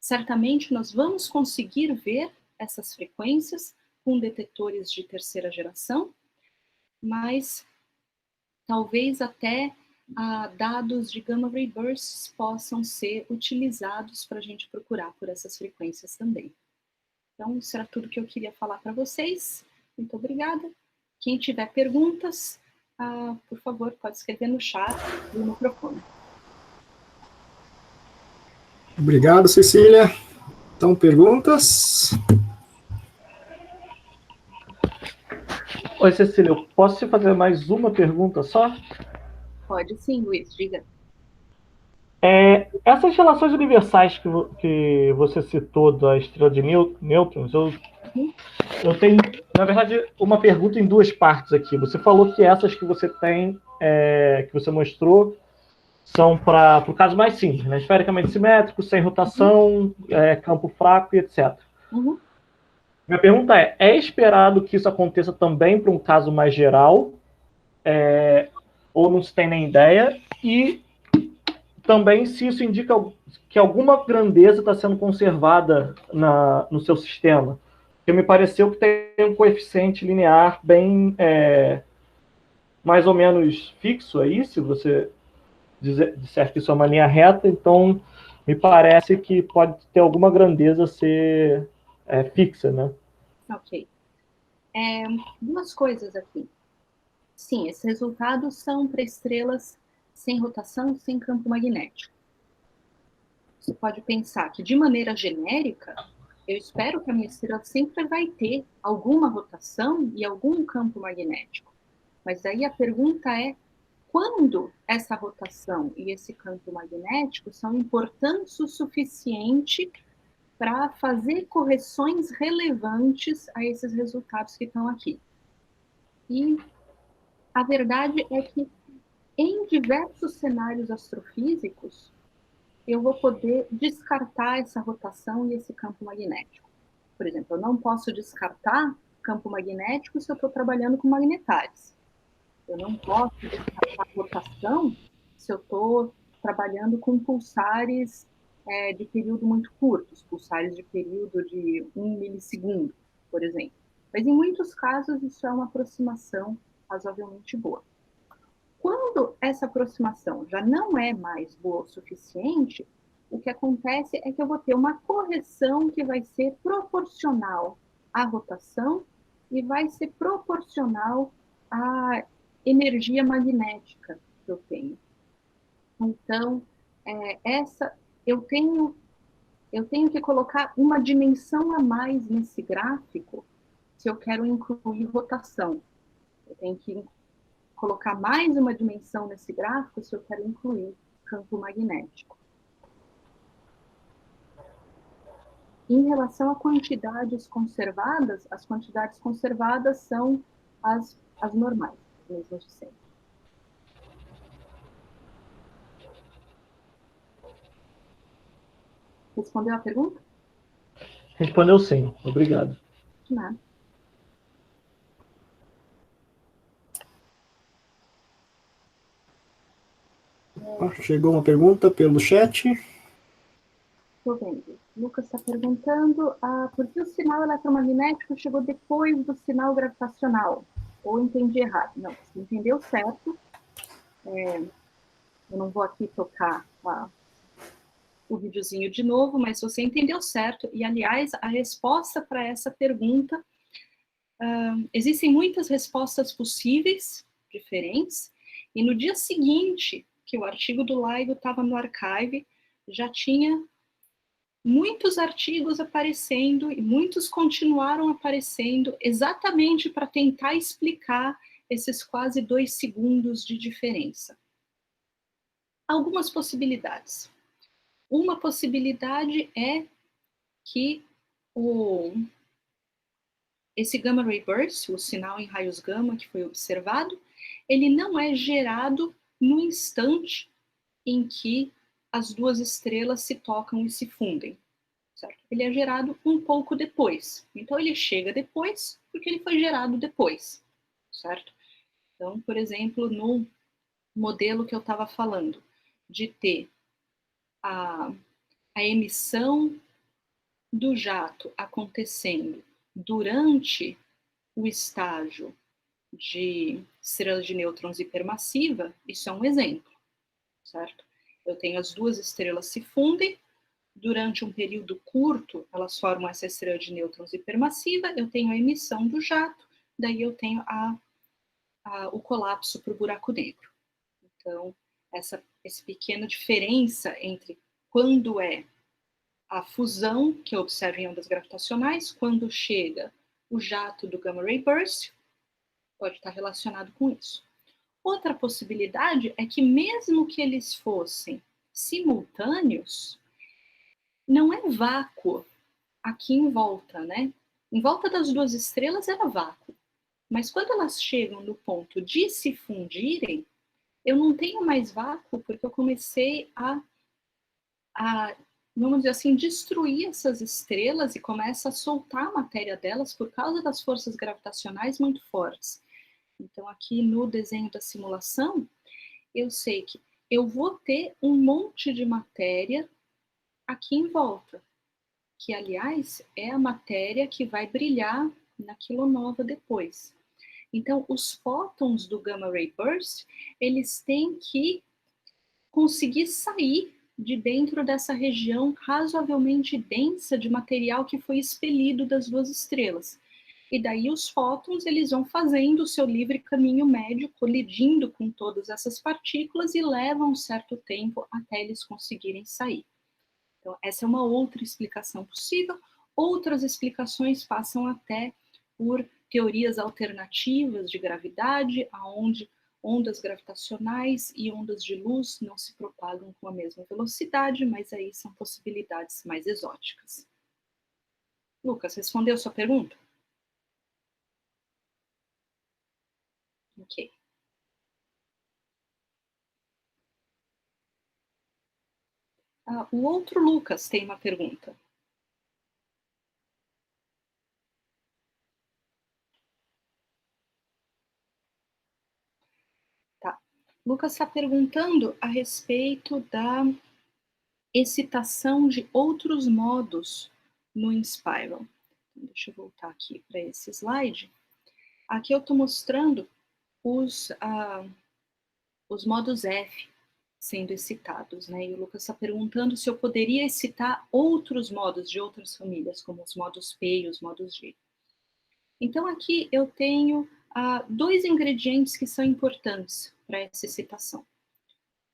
Certamente nós vamos conseguir ver essas frequências com detectores de terceira geração, mas talvez até dados de gamma ray bursts possam ser utilizados para a gente procurar por essas frequências também. Então, isso era tudo que eu queria falar para vocês. Muito obrigada. Quem tiver perguntas, por favor, pode escrever no chat do microfone. Obrigado, Cecília. Então, perguntas? Oi, Cecília, eu posso te fazer mais uma pergunta só? Pode sim, Luiz, diga. Essas relações universais que você citou da estrela de nêutrons, eu tenho, na verdade, uma pergunta em duas partes aqui. Você falou que essas que você tem, que você mostrou, são para o caso mais simples, né? Esfericamente simétrico, sem rotação, campo fraco e etc. Uhum. Minha pergunta é esperado que isso aconteça também para um caso mais geral? Ou não se tem nem ideia? E também se isso indica que alguma grandeza está sendo conservada no seu sistema? Porque me pareceu que tem um coeficiente linear bem mais ou menos fixo aí, se você disser que isso é uma linha reta, então me parece que pode ter alguma grandeza ser fixa, né? Ok. Duas coisas aqui. Sim, esses resultados são para estrelas sem rotação, sem campo magnético. Você pode pensar que, de maneira genérica, eu espero que a minha estrela sempre vai ter alguma rotação e algum campo magnético. Mas daí a pergunta é, quando essa rotação e esse campo magnético são importantes o suficiente para fazer correções relevantes a esses resultados que estão aqui? E a verdade é que, em diversos cenários astrofísicos, eu vou poder descartar essa rotação e esse campo magnético. Por exemplo, eu não posso descartar campo magnético se eu estou trabalhando com magnetares. Eu não posso descartar rotação se eu estou trabalhando com pulsares de período muito curtos, pulsares de período de 1 milissegundo, por exemplo. Mas, em muitos casos, isso é uma aproximação razoavelmente boa. Quando essa aproximação já não é mais boa o suficiente, o que acontece é que eu vou ter uma correção que vai ser proporcional à rotação e vai ser proporcional à energia magnética que eu tenho. Então, eu tenho que colocar uma dimensão a mais nesse gráfico se eu quero incluir rotação. Eu tenho que colocar mais uma dimensão nesse gráfico se eu quero incluir campo magnético. Em relação a quantidades conservadas, as quantidades conservadas são as normais, mesmo de sempre. Respondeu a pergunta? Respondeu sim, obrigado. De nada. Chegou uma pergunta pelo chat. Estou vendo. Lucas está perguntando por que o sinal eletromagnético chegou depois do sinal gravitacional? Ou entendi errado? Não, você entendeu certo. Eu não vou aqui tocar o videozinho de novo, mas você entendeu certo. E, aliás, a resposta para essa pergunta, existem muitas respostas possíveis, diferentes, e no dia seguinte que o artigo do LIGO estava no archive, já tinha muitos artigos aparecendo e muitos continuaram aparecendo exatamente para tentar explicar esses quase 2 segundos de diferença. Algumas possibilidades. Uma possibilidade é que esse gamma ray burst, o sinal em raios gama que foi observado, ele não é gerado no instante em que as duas estrelas se tocam e se fundem. Certo? Ele é gerado um pouco depois. Então, ele chega depois porque ele foi gerado depois. Certo? Então, por exemplo, no modelo que eu estava falando, de ter a emissão do jato acontecendo durante o estágio de estrela de nêutrons hipermassiva, isso é um exemplo, certo? Eu tenho as duas estrelas se fundem, durante um período curto, elas formam essa estrela de nêutrons hipermassiva, eu tenho a emissão do jato, daí eu tenho o colapso para o buraco negro. Então, essa pequena diferença entre quando é a fusão, que eu observo em ondas gravitacionais, quando chega o jato do gamma ray burst, pode estar relacionado com isso. Outra possibilidade é que mesmo que eles fossem simultâneos, não é vácuo aqui em volta, né? Em volta das duas estrelas era vácuo. Mas quando elas chegam no ponto de se fundirem, eu não tenho mais vácuo porque eu comecei a vamos dizer assim, destruir essas estrelas e começa a soltar a matéria delas por causa das forças gravitacionais muito fortes. Então, aqui no desenho da simulação, eu sei que eu vou ter um monte de matéria aqui em volta, que, aliás, é a matéria que vai brilhar na quilonova depois. Então, os fótons do gamma ray burst, eles têm que conseguir sair de dentro dessa região razoavelmente densa de material que foi expelido das duas estrelas. E daí os fótons, eles vão fazendo o seu livre caminho médio, colidindo com todas essas partículas e levam um certo tempo até eles conseguirem sair. Então, essa é uma outra explicação possível. Outras explicações passam até por teorias alternativas de gravidade, aonde ondas gravitacionais e ondas de luz não se propagam com a mesma velocidade, mas aí são possibilidades mais exóticas. Lucas, respondeu sua pergunta? Ok. O outro Lucas tem uma pergunta. Tá. Lucas está perguntando a respeito da excitação de outros modos no Inspiral. Deixa eu voltar aqui para esse slide. Aqui eu estou mostrando os modos F sendo excitados, né? E o Lucas está perguntando se eu poderia excitar outros modos de outras famílias, como os modos P e os modos G. Então, aqui eu tenho dois ingredientes que são importantes para essa excitação.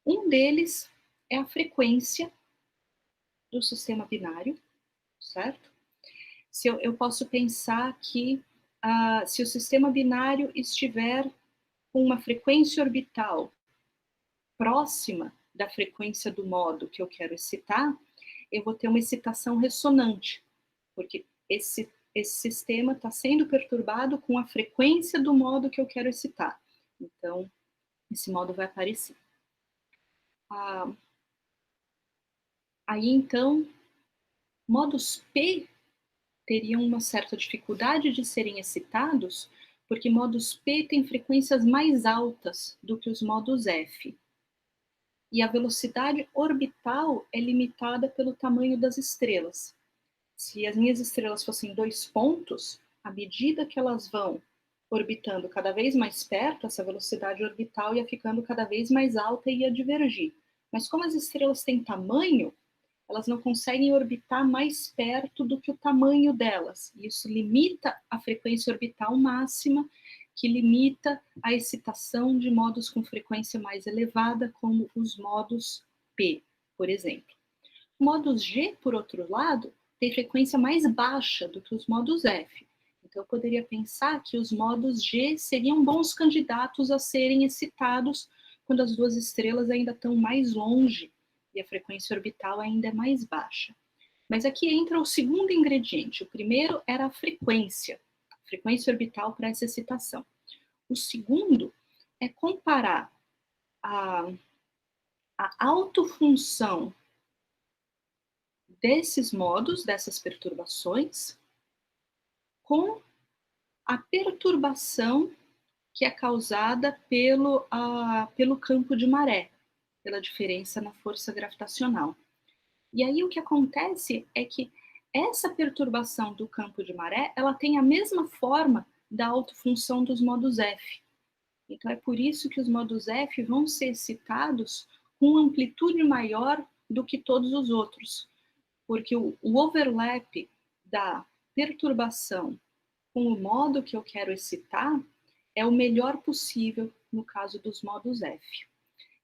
Um deles é a frequência do sistema binário, certo? Se eu posso pensar que se o sistema binário estiver com uma frequência orbital próxima da frequência do modo que eu quero excitar, eu vou ter uma excitação ressonante, porque esse sistema está sendo perturbado com a frequência do modo que eu quero excitar. Então, esse modo vai aparecer. Aí, então, modos P teriam uma certa dificuldade de serem excitados, porque modos P têm frequências mais altas do que os modos F. E a velocidade orbital é limitada pelo tamanho das estrelas. Se as minhas estrelas fossem 2 pontos, à medida que elas vão orbitando cada vez mais perto, essa velocidade orbital ia ficando cada vez mais alta e ia divergir. Mas como as estrelas têm tamanho, elas não conseguem orbitar mais perto do que o tamanho delas. E isso limita a frequência orbital máxima, que limita a excitação de modos com frequência mais elevada, como os modos P, por exemplo. Modos G, por outro lado, tem frequência mais baixa do que os modos F. Então, eu poderia pensar que os modos G seriam bons candidatos a serem excitados quando as duas estrelas ainda estão mais longe e a frequência orbital ainda é mais baixa. Mas aqui entra o segundo ingrediente. O primeiro era a frequência orbital para essa excitação. O segundo é comparar a autofunção desses modos, dessas perturbações, com a perturbação que é causada pelo campo de maré, pela diferença na força gravitacional. E aí o que acontece é que essa perturbação do campo de maré, ela tem a mesma forma da autofunção dos modos F. Então é por isso que os modos F vão ser excitados com amplitude maior do que todos os outros, porque o overlap da perturbação com o modo que eu quero excitar é o melhor possível no caso dos modos F.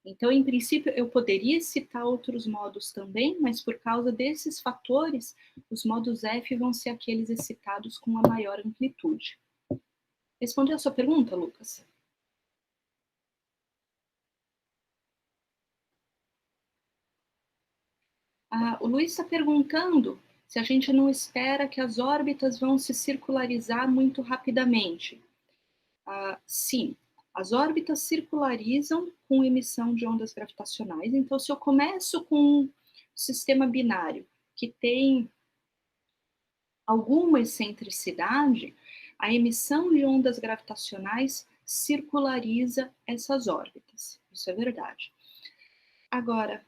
Então, em princípio, eu poderia citar outros modos também, mas por causa desses fatores, os modos F vão ser aqueles excitados com a maior amplitude. Respondeu a sua pergunta, Lucas? O Luiz está perguntando se a gente não espera que as órbitas vão se circularizar muito rapidamente. Sim, as órbitas circularizam com emissão de ondas gravitacionais. Então, se eu começo com um sistema binário que tem alguma excentricidade, a emissão de ondas gravitacionais circulariza essas órbitas. Isso é verdade. Agora,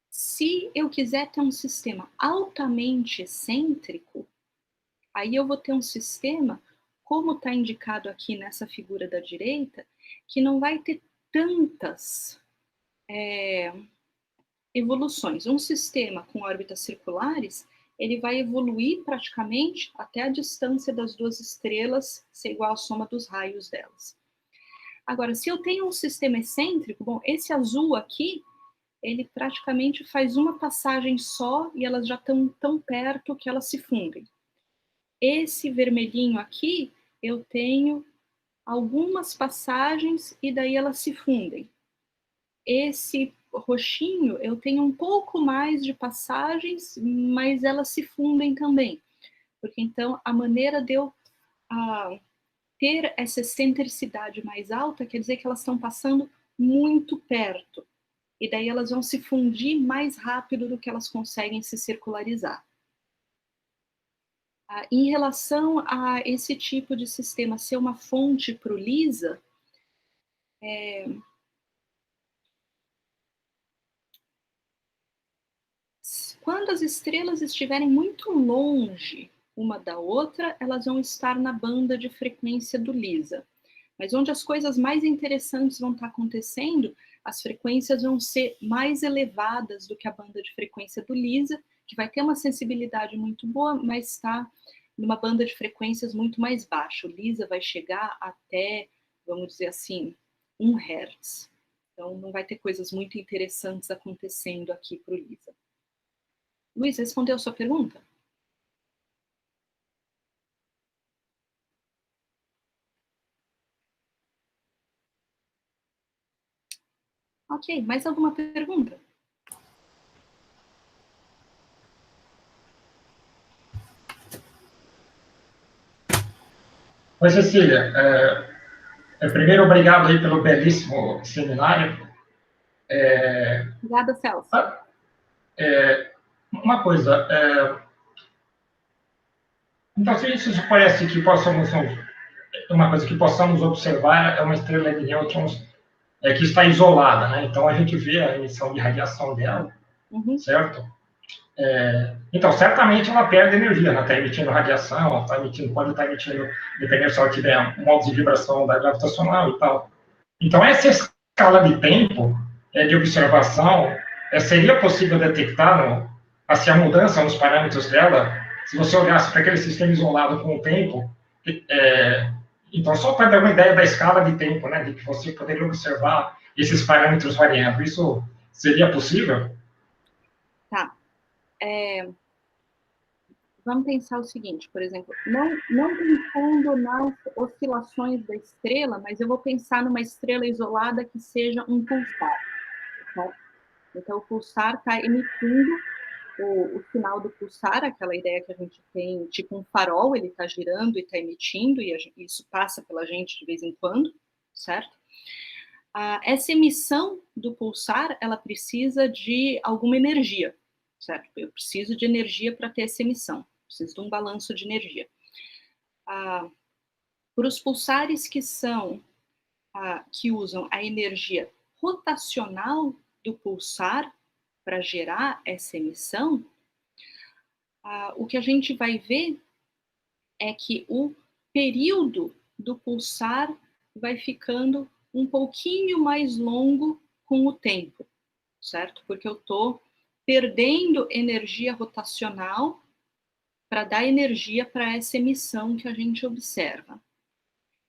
se eu quiser ter um sistema altamente excêntrico, aí eu vou ter um sistema, como está indicado aqui nessa figura da direita, que não vai ter tantas evoluções. Um sistema com órbitas circulares, ele vai evoluir praticamente até a distância das duas estrelas ser igual à soma dos raios delas. Agora, se eu tenho um sistema excêntrico, bom, esse azul aqui, ele praticamente faz uma passagem só e elas já estão tão perto que elas se fundem. Esse vermelhinho aqui, eu tenho algumas passagens e daí elas se fundem. Esse roxinho, eu tenho um pouco mais de passagens, mas elas se fundem também. Porque então, a maneira de eu ter essa excentricidade mais alta quer dizer que elas estão passando muito perto. E daí elas vão se fundir mais rápido do que elas conseguem se circularizar. Em relação a esse tipo de sistema ser uma fonte para o LISA, quando as estrelas estiverem muito longe uma da outra, elas vão estar na banda de frequência do LISA. Mas onde as coisas mais interessantes vão estar acontecendo, as frequências vão ser mais elevadas do que a banda de frequência do LISA, que vai ter uma sensibilidade muito boa, mas está numa banda de frequências muito mais baixa. O LISA vai chegar até, vamos dizer assim, 1 Hz. Então, não vai ter coisas muito interessantes acontecendo aqui para o LISA. Luiz, respondeu a sua pergunta? Ok, mais alguma pergunta? Oi, Cecília. Primeiro, obrigado aí pelo belíssimo seminário. Obrigada, Celso. Uma coisa, então, se isso parece que uma coisa que possamos observar é uma estrela de nêutrons que está isolada, né? Então, a gente vê a emissão de radiação dela, certo? Então, certamente ela perde energia, ela está emitindo radiação, ela pode estar emitindo, dependendo se ela tiver um modo de vibração da gravitacional e tal. Então, essa escala de tempo de observação seria possível detectar assim, a mudança nos parâmetros dela se você olhasse para aquele sistema isolado com o tempo. Então, só para dar uma ideia da escala de tempo, né, de que você poderia observar esses parâmetros variando, isso seria possível? Tá. Vamos pensar o seguinte, por exemplo, não pensando nas oscilações da estrela, mas eu vou pensar numa estrela isolada que seja um pulsar. Tá? Então, o pulsar está emitindo o sinal do pulsar, aquela ideia que a gente tem, tipo um farol, ele está girando e está emitindo, e isso passa pela gente de vez em quando, certo? Essa emissão do pulsar, ela precisa de alguma energia, certo? Eu preciso de energia para ter essa emissão, preciso de um balanço de energia. Para os pulsares que usam a energia rotacional do pulsar para gerar essa emissão, o que a gente vai ver é que o período do pulsar vai ficando um pouquinho mais longo com o tempo, certo? Porque eu estou perdendo energia rotacional para dar energia para essa emissão que a gente observa.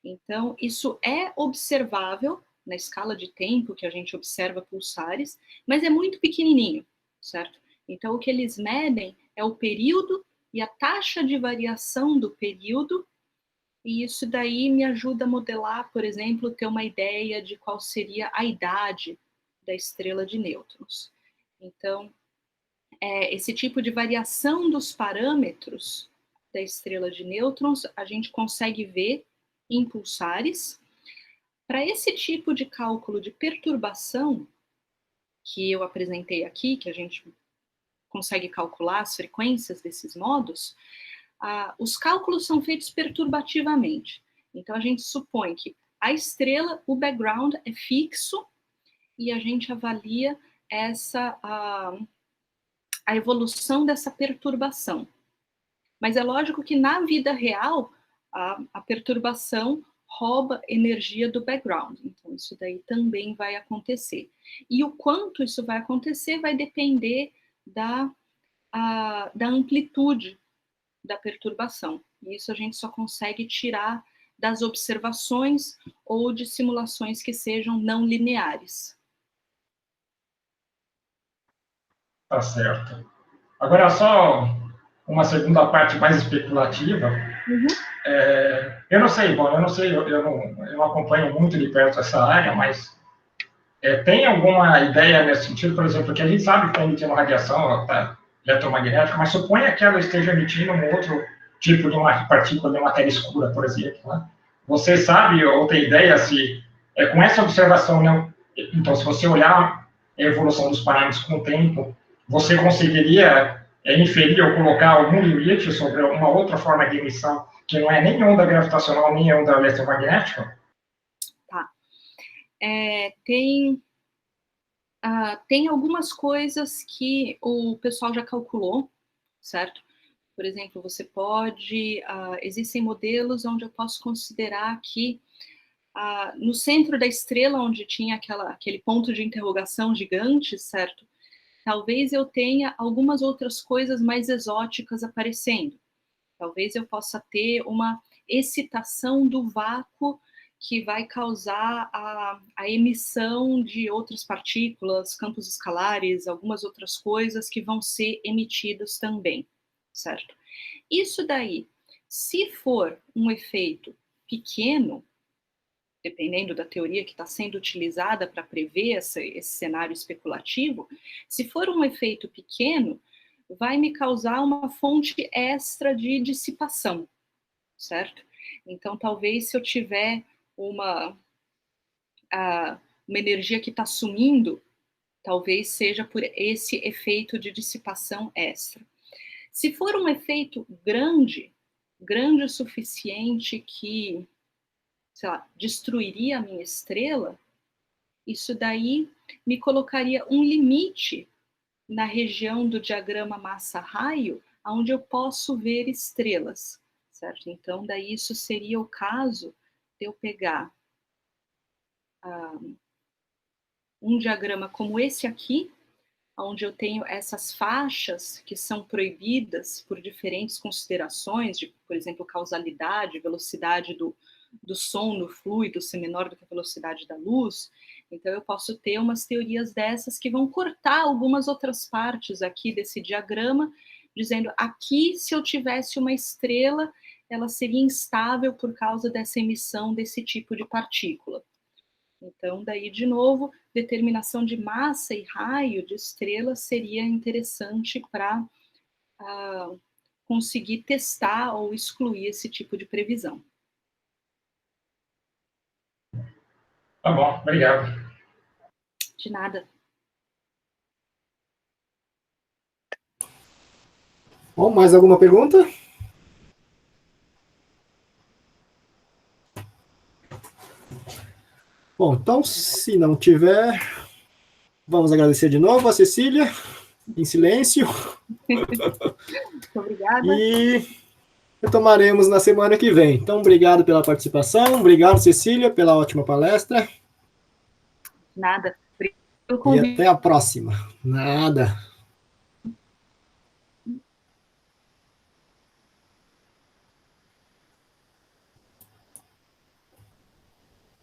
Então, isso é observável na escala de tempo que a gente observa pulsares, mas é muito pequenininho, certo? Então, o que eles medem é o período e a taxa de variação do período, e isso daí me ajuda a modelar, por exemplo, ter uma ideia de qual seria a idade da estrela de nêutrons. Então, esse tipo de variação dos parâmetros da estrela de nêutrons, a gente consegue ver em pulsares. Para esse tipo de cálculo de perturbação que eu apresentei aqui, que a gente consegue calcular as frequências desses modos, os cálculos são feitos perturbativamente. Então, a gente supõe que a estrela, o background é fixo, e a gente avalia a evolução dessa perturbação. Mas é lógico que na vida real, a perturbação rouba energia do background. Então, isso daí também vai acontecer. E o quanto isso vai acontecer vai depender da amplitude da perturbação. E isso a gente só consegue tirar das observações ou de simulações que sejam não lineares. Tá certo. Agora, só uma segunda parte mais especulativa. Eu não sei, eu não acompanho muito de perto essa área, mas tem alguma ideia nesse sentido, por exemplo, que a gente sabe que está emitindo radiação eletromagnética, mas suponha que ela esteja emitindo um outro tipo de uma partícula de matéria escura, por exemplo, né? Você sabe ou tem ideia se, com essa observação, né, então, se você olhar a evolução dos parâmetros com o tempo, você conseguiria inferir ou colocar algum limite sobre uma outra forma de emissão que não é nem onda gravitacional, nem onda eletromagnética? Tá. Tem algumas coisas que o pessoal já calculou, certo? Por exemplo, existem modelos onde eu posso considerar que no centro da estrela, onde tinha aquele ponto de interrogação gigante, certo? Talvez eu tenha algumas outras coisas mais exóticas aparecendo. Talvez eu possa ter uma excitação do vácuo que vai causar a emissão de outras partículas, campos escalares, algumas outras coisas que vão ser emitidas também, certo? Isso daí, se for um efeito pequeno, dependendo da teoria que está sendo utilizada para prever esse cenário especulativo, se for um efeito pequeno, vai me causar uma fonte extra de dissipação, certo? Então, talvez se eu tiver uma energia que está sumindo, talvez seja por esse efeito de dissipação extra. Se for um efeito grande o suficiente que, sei lá, destruiria a minha estrela, isso daí me colocaria um limite na região do diagrama massa-raio, onde eu posso ver estrelas, certo? Então, daí isso seria o caso de eu pegar um diagrama como esse aqui, onde eu tenho essas faixas que são proibidas por diferentes considerações, de, por exemplo, causalidade, velocidade do som no fluido ser menor do que a velocidade da luz. Então, eu posso ter umas teorias dessas que vão cortar algumas outras partes aqui desse diagrama, dizendo, aqui, se eu tivesse uma estrela, ela seria instável por causa dessa emissão desse tipo de partícula. Então, daí, de novo, determinação de massa e raio de estrela seria interessante para conseguir testar ou excluir esse tipo de previsão. Tá bom, obrigado. De nada. Bom, mais alguma pergunta? Bom, então, se não tiver, vamos agradecer de novo a Cecília, em silêncio. Muito obrigada. E retomaremos na semana que vem. Então, obrigado pela participação, obrigado, Cecília, pela ótima palestra. Nada. E até a próxima. Nada.